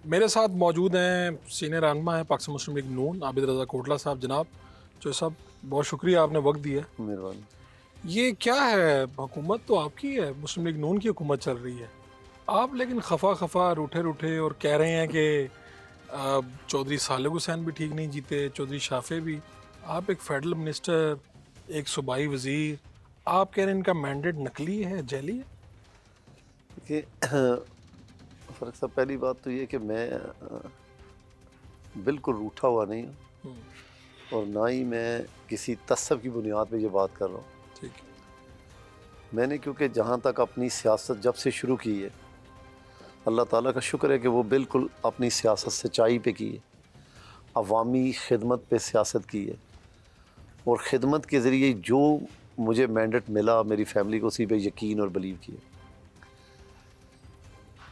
मेरे साथ मौजूद हैं सीनियर रहनुमा हैं पाकिस्तान मुस्लिम लीग नून आबिद रज़ा कोटला साहब। जनाब जो साहब, बहुत शुक्रिया आपने वक्त दिया। मेहरबानी। ये क्या है, हुकूमत तो आपकी है, मुस्लिम लीग नून की हुकूमत चल रही है, आप लेकिन खफा खफा रूठे रूठे और कह रहे हैं कि चौधरी सालिक हुसैन भी ठीक नहीं जीते, चौधरी शाफे भी, आप एक फेडरल मिनिस्टर, एक सूबाई वज़ीर, आप कह रहे हैं इनका मैंडेट नकली है, जैली है। देखिए फ़र्क साहब, पहली बात तो ये कि मैं बिल्कुल रूठा हुआ नहीं हूँ और ना ही मैं किसी तसब की बुनियाद पे ये बात कर रहा हूँ। ठीक है। मैंने क्योंकि जहाँ तक अपनी सियासत जब से शुरू की है, अल्लाह ताला का शुक्र है कि वो बिल्कुल अपनी सियासत सच्चाई पे की है, अवामी खिदमत पे सियासत की है और ख़िदमत के ज़रिए जो मुझे मैंडेट मिला, मेरी फैमिली को उसी पे यकीन और बिलीव किया।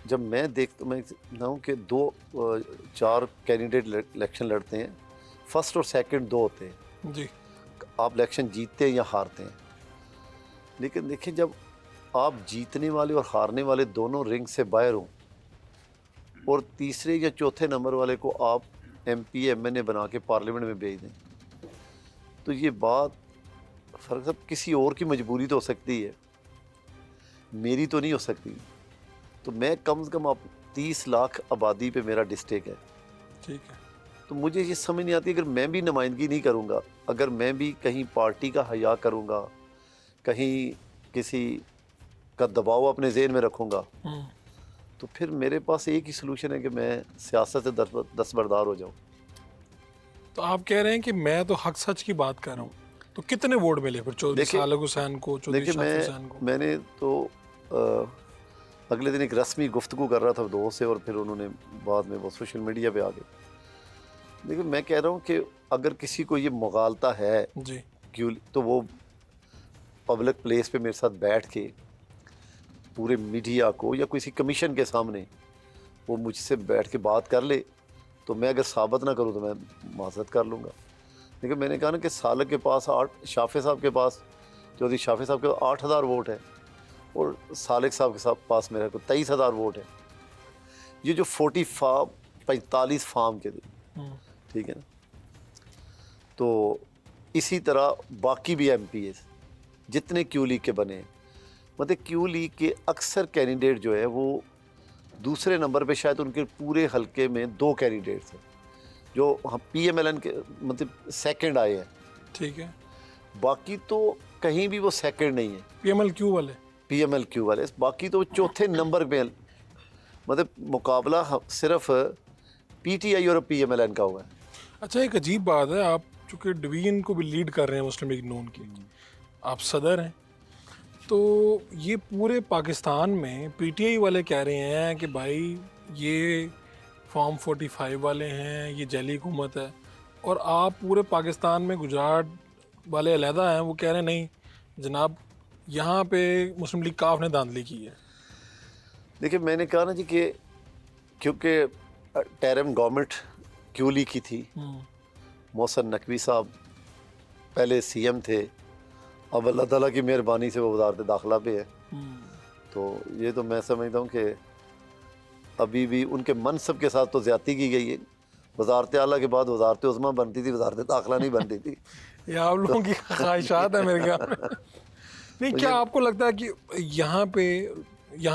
जब मैं देखता हूँ कि 4 कैंडिडेट इलेक्शन लड़ते हैं, फर्स्ट और सेकंड 2 होते हैं जी। आप इलेक्शन जीतते हैं या हारते हैं। लेकिन देखिए, जब आप जीतने वाले और हारने वाले दोनों रिंग से बाहर हों और तीसरे या चौथे नंबर वाले को आप MP MNA बना के पार्लियामेंट में भेज दें, तो ये बात फ़र्क साहब किसी और की मजबूरी तो हो सकती है, मेरी तो नहीं हो सकती। तो मैं कम से कम आप 30 लाख आबादी पे मेरा डिस्ट्रिक्ट है। ठीक है। तो मुझे ये समझ नहीं आती, अगर मैं भी नुमाइंदगी नहीं करूँगा, अगर मैं भी कहीं पार्टी का हया करूँगा, कहीं किसी का दबाव अपने ज़हन में रखूँगा, तो फिर मेरे पास एक ही सलूशन है कि मैं सियासत से दस्तबरदार हो जाऊँ। तो आप कह रहे हैं कि मैं तो हक सच की बात कर रहा हूँ, तो कितने वोट मिले फिर चौधरी देखिए सालिक हुसैन को, चौधरी शाफी हुसैन को? मैंने तो अगले दिन एक रस्मी गुफ्तगू कर रहा था दोस्त से और फिर उन्होंने बाद में वो सोशल मीडिया पे आ गए। देखिए, मैं कह रहा हूँ कि अगर किसी को ये मुगालता है जी। क्यों, तो वो पब्लिक प्लेस पे मेरे साथ बैठ के पूरे मीडिया को या किसी कमीशन के सामने वो मुझसे बैठ के बात कर ले, तो मैं अगर साबित ना करूँ तो मैं माजरत कर लूँगा। लेकिन मैंने कहा ना कि सालिक के पास 8, शाफे साहब के पास, चौधरी शाफे साहब के 8,000 वोट है और सालिक साहब के पास मेरे को 23,000 वोट है। ये जो 45 फार्म के थे, ठीक है ना, तो इसी तरह बाकी भी MPs जितने क्यू लीग के बने हैं, मतलब क्यू लीग के अक्सर कैंडिडेट जो है वो दूसरे नंबर पे, शायद उनके पूरे हलके में 2 कैंडिडेट थे जो हम PMLN के मतलब सेकंड आए हैं। ठीक है। बाकी तो कहीं भी वो सेकंड नहीं है, PMLQ वाले। PMLQ वाले, बाकी तो चौथे नंबर पे, मतलब मुकाबला सिर्फ PTI और PMLN का हुआ है। अच्छा, एक अजीब बात है, आप चूँकि डिवीजन को भी लीड कर रहे हैं मुस्लिम लीग नून की, आप सदर हैं, तो ये पूरे पाकिस्तान में PTI वाले कह रहे हैं कि भाई ये फॉर्म 45 वाले हैं, ये जैली हुकूमत है, और आप पूरे पाकिस्तान में गुजरात वाले अलहदा हैं, वो कह रहे हैं नहीं जनाब, यहाँ पे मुस्लिम लीग काफ ने धांधली की है। देखिए, मैंने कहा ना जी कि क्योंकि टेरम गवर्नमेंट क्यू लीग की थी, मोहसिन नकवी साहब पहले CM थे, अब अल्लाह ताला की मेहरबानी से वो वज़ारत दाखिला पे है। तो ये तो मैं समझता हूँ कि अभी भी उनके मनसब के साथ तो ज़्यादती की गई है। वज़ारत आला के बाद वज़ारत उज़्मा बनती थी, वज़ारत दाखिला नहीं बनती थी। ये आप लोगों की ख्वाहिशात है मेरे ख्याल में। नहीं, तो क्या ये आपको लगता है कि यहाँ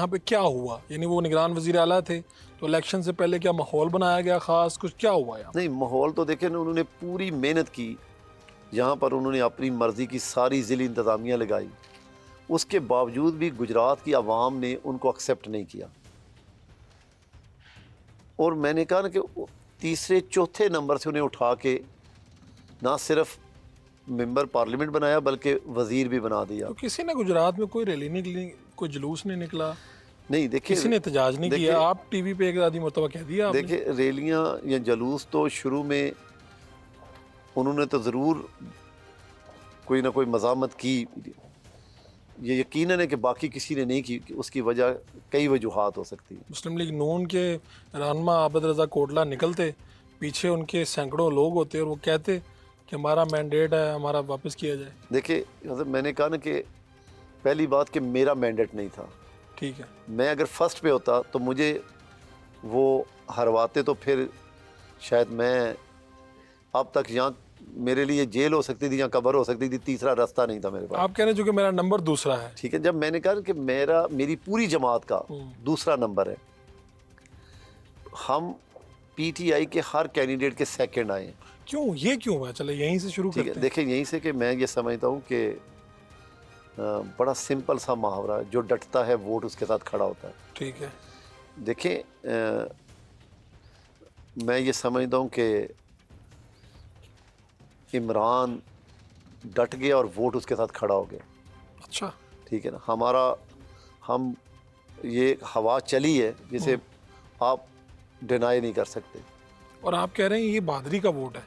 पे क्या हुआ, यानी वो निगरान वज़ीर आला थे, तो इलेक्शन से पहले क्या माहौल बनाया गया ख़ास, कुछ क्या हुआ यहाँ? नहीं, माहौल तो देखे ना, उन्होंने पूरी मेहनत की, यहाँ पर उन्होंने अपनी मर्ज़ी की सारी ज़िली इंतज़ामिया लगाई, उसके बावजूद भी गुजरात की आवाम ने उनको एक्सेप्ट नहीं किया। और मैंने कहा ना कि तीसरे चौथे नंबर से उन्हें उठा के ना सिर्फ मेंबर पार्लियामेंट बनाया बल्कि वज़ीर भी बना दिया। तो किसी ने गुजरात में कोई रैली निकली, कोई जुलूस नहीं निकला, नहीं, देखिए, किसी ने एहतजाज नहीं किया, आप टीवी पे एक आधी मरतबा कह दिया आपने। देखिए, रैलियाँ या जुलूस तो शुरू में उन्होंने तो ज़रूर कोई ना कोई मज़ामत की, ये यकीनन है कि बाकी किसी ने नहीं की, उसकी वजह कई वजूहात हो सकती है। मुस्लिम लीग नून के रहनुमा आबिद रज़ा कोटला निकलते, पीछे उनके सैकड़ों लोग होते और वो कहते कि हमारा मैंडेट है, हमारा वापस किया जाए। देखिए, मैंने कहा ना कि पहली बात कि मेरा मैंडेट नहीं था। ठीक है। मैं अगर फर्स्ट पे होता तो मुझे वो हरवाते तो फिर शायद मैं अब तक यहाँ मेरे लिए जेल हो सकती थी या कब्र हो सकती थी, तीसरा रास्ता नहीं था मेरे पास। आप कह रहे हैं जो कि मेरा नंबर दूसरा है। ठीक है, जब मैंने कहा कि मेरी पूरी जमात का दूसरा नंबर है, हम पीटीआई के हर कैंडिडेट के सेकंड आए हैं। क्यों, ये क्यों हुआ? चले यहीं से शुरू ठीक करते है, हैं। देखिए यहीं से कि मैं ये समझता हूँ कि बड़ा सिंपल सा मुहावरा है, जो डटता है वोट उसके साथ खड़ा होता है। ठीक है। देखें, मैं ये समझता हूँ कि इमरान डट गया और वोट उसके साथ खड़ा हो गया। अच्छा। ठीक है ना, हम ये हवा चली है जिसे आप डिनाई नहीं कर सकते। और आप कह रहे हैं ये बहादुरी का वोट है।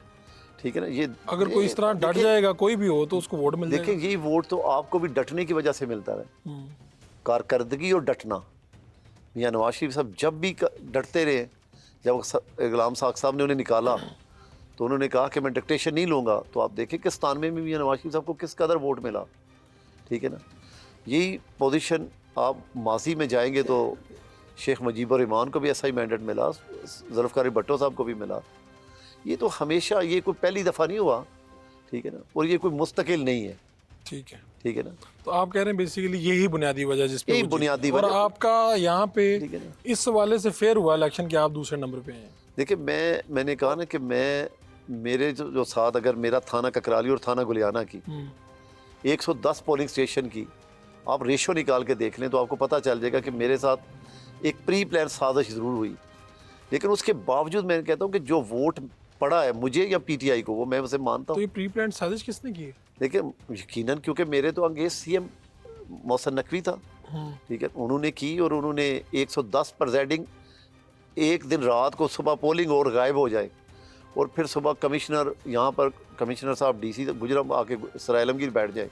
ठीक है ना, ये अगर कोई इस तरह डट जाएगा कोई भी हो तो उसको वोट मिल जाएगा। देखिए, यही वोट तो आपको भी डटने की वजह से मिलता है। कारकर्दगी और डटना। मियां नवाज शरीफ साहब जब भी डटते रहे, जब गुलाम साहब ने उन्हें निकाला तो उन्होंने कहा कि मैं डिक्टेशन नहीं लूँगा, तो आप देखें कि 97 में मियां नवाज शरीफ साहब को किस कदर वोट मिला। ठीक है ना, यही पोजीशन आप माजी में जाएंगे तो शेख मुजीबुर रहमान को भी ऐसा ही मैंडेट मिला, जुल्फ़िकार भुट्टो साहब को भी मिला। ये तो हमेशा, ये कोई पहली दफ़ा नहीं हुआ। ठीक है ना, और ये कोई मुस्तकिल नहीं है। ठीक है। ठीक है ना, तो आप कह रहे हैं बेसिकली यही बुनियादी वजह जिस पे यही वो जीते। बुनियादी और वजह। आपका यहाँ पे ठीक है ना, इस हवाले से फेयर हुआ इलेक्शन कि आप दूसरे नंबर पे हैं। देखिए मैंने कहा ना कि मेरे जो साथ, अगर मेरा थाना ककराली और थाना गुलियाना की 110 पोलिंग स्टेशन की आप रेशो निकाल के देख लें तो आपको पता चल जाएगा कि मेरे साथ एक प्री प्लान साजिश ज़रूर हुई। लेकिन उसके बावजूद मैं कहता हूँ कि जो वोट पड़ा है मुझे या पीटीआई को, वो मैं उसे मानता तो हूँ। ये प्री प्लान साजिश किसने की है? देखिए, यकीनन क्योंकि मेरे तो अंगेज सीएम मोहसिन नकवी था। ठीक है, उन्होंने की और उन्होंने 110 प्रेसिडिंग, एक दिन रात को सुबह पोलिंग और गायब हो जाए और फिर सुबह कमिश्नर यहाँ पर, कमिश्नर साहब डीसी गुजरात आके सराय आलमगीर बैठ जाए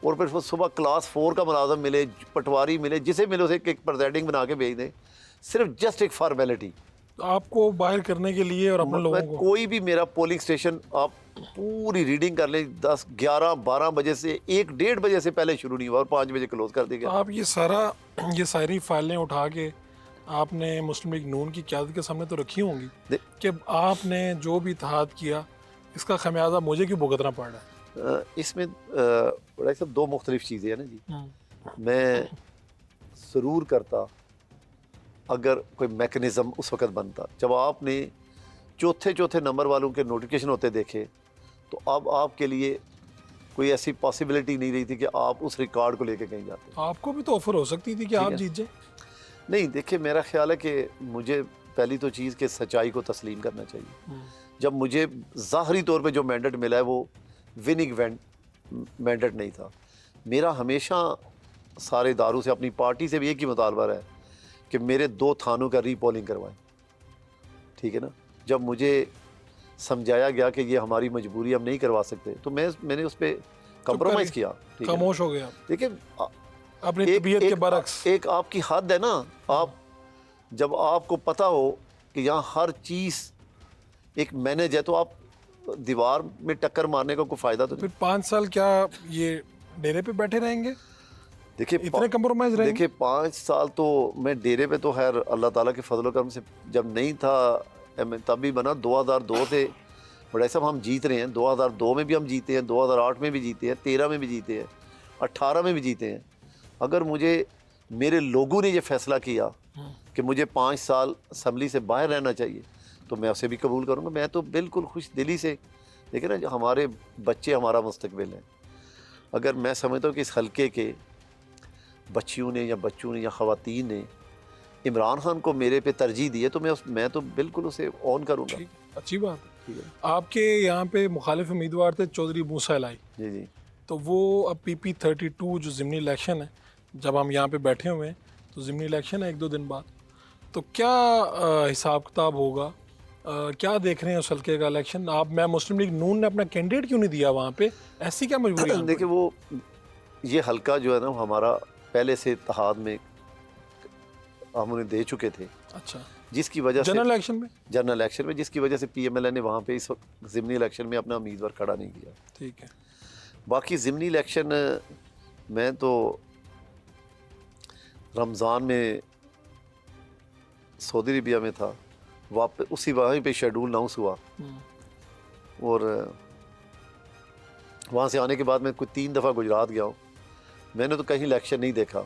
और फिर वो सुबह क्लास 4 का मुलाजम मिले, पटवारी मिले, जिसे मिले उसे एक प्रेसिडिंग बना के भेज दें, सिर्फ जस्ट एक फॉर्मेलिटी। तो आपको बाहर करने के लिए और अपने लोगों को। कोई भी मेरा पोलिंग स्टेशन आप पूरी रीडिंग कर लें, 10, 11, 12 बजे से 1, 1:30 बजे से पहले शुरू नहीं हुआ और 5 बजे क्लोज कर दिया तो गया। आप ये सारी फाइलें उठा के आपने मुस्लिम लीग नून की क़यादत के सामने तो रखी होंगी कि आपने जो भी इत्तेहाद किया इसका खमियाजा मुझे क्यों भुगतना पड़ रहा है? इसमें बड़ा सब दो मुख्तलिफ चीज़ें हैं ना जी। मैं ज़रूर करता अगर कोई मैकेनिज़्म उस वक़्त बनता जब आपने चौथे नंबर वालों के नोटिफिकेशन होते देखे, तो अब आपके लिए कोई ऐसी पॉसिबिलिटी नहीं रही थी कि आप उस रिकॉर्ड को लेके कहीं जाते। आपको भी तो ऑफर हो सकती थी कि आप जीत जाए। नहीं, देखिए मेरा ख्याल है कि मुझे पहली तो चीज़ के सच्चाई को तस्लीम करना चाहिए। जब मुझे ज़ाहरी तौर पे जो मैंडेट मिला है वो विनिंग मैंडेट नहीं था। मेरा हमेशा सारे इदारों से, अपनी पार्टी से भी एक ही मुतालबा है कि मेरे 2 थानों का रीपोलिंग करवाएं। ठीक है ना, जब मुझे समझाया गया कि ये हमारी मजबूरी, हम नहीं करवा सकते, तो मैंने उस पर कंप्रोमाइज़ किया। खामोश हो गया। देखिए अपनी तबीयत के बरक्स। एक आपकी हद है ना, आप जब आपको पता हो कि यहाँ हर चीज़ एक मैनेज है तो आप दीवार में टक्कर मारने का कोई फ़ायदा तो फिर 5 साल क्या ये डेरे पे बैठे रहेंगे? देखिए इतने कंप्रोमाइज रहेंगे? देखिए 5 साल तो मैं डेरे पे तो खैर अल्लाह ताला के फजल करम से जब नहीं था तब भी बना। 2002 से बड़े साहब हम जीत रहे हैं, 2002 में भी हम जीते हैं, 2008 में भी जीते हैं, 13 में भी जीते हैं, 18 में भी जीते हैं। अगर मुझे मेरे लोगों ने ये फैसला किया कि मुझे 5 साल असम्बली से बाहर रहना चाहिए तो मैं उसे भी कबूल करूँगा। मैं तो बिल्कुल खुश दिली से, देखिए ना, जो हमारे बच्चे हमारा मुस्तकबिल है। अगर मैं समझता हूँ कि इस हल्के के बच्चियों ने या बच्चों ने या ख़वातीन ने इमरान खान को मेरे पे तरजीह दी है तो मैं तो बिल्कुल उसे ऑन करूँगा। अच्छी बात है। ठीक है। आपके यहाँ पे मुखालिफ उम्मीदवार थे चौधरी मूसा एलाई। जी जी। तो वो अब PP 32 जो ज़िमनी इलेक्शन है, जब हम यहाँ पे बैठे हुए हैं तो ज़िमनी इलेक्शन है 1-2 दिन बाद, तो क्या हिसाब किताब होगा? क्या देख रहे हैं उस हल्के का इलेक्शन? मैं मुस्लिम लीग नून ने अपना कैंडिडेट क्यों नहीं दिया वहाँ पे? ऐसी क्या मजबूरी है? देखिए वो ये हल्का जो है ना, हमारा पहले से इत्तेहाद में हम उन्हें दे चुके थे। अच्छा। जिसकी वजह से जनरल इलेक्शन में जिसकी वजह से PMLN ने वहाँ पे इस वक्त ज़िमनी इलेक्शन में अपना उम्मीदवार खड़ा नहीं किया। ठीक है। बाकी ज़िमनी इलेक्शन मैं तो रमज़ान में सऊदी अरबिया में था, वापस उसी वहीं पे शेड्यूल अनाउंस हुआ। और वहाँ से आने के बाद मैं कोई 3 दफ़ा गुजरात गया हूँ। मैंने तो कहीं इलेक्शन नहीं देखा।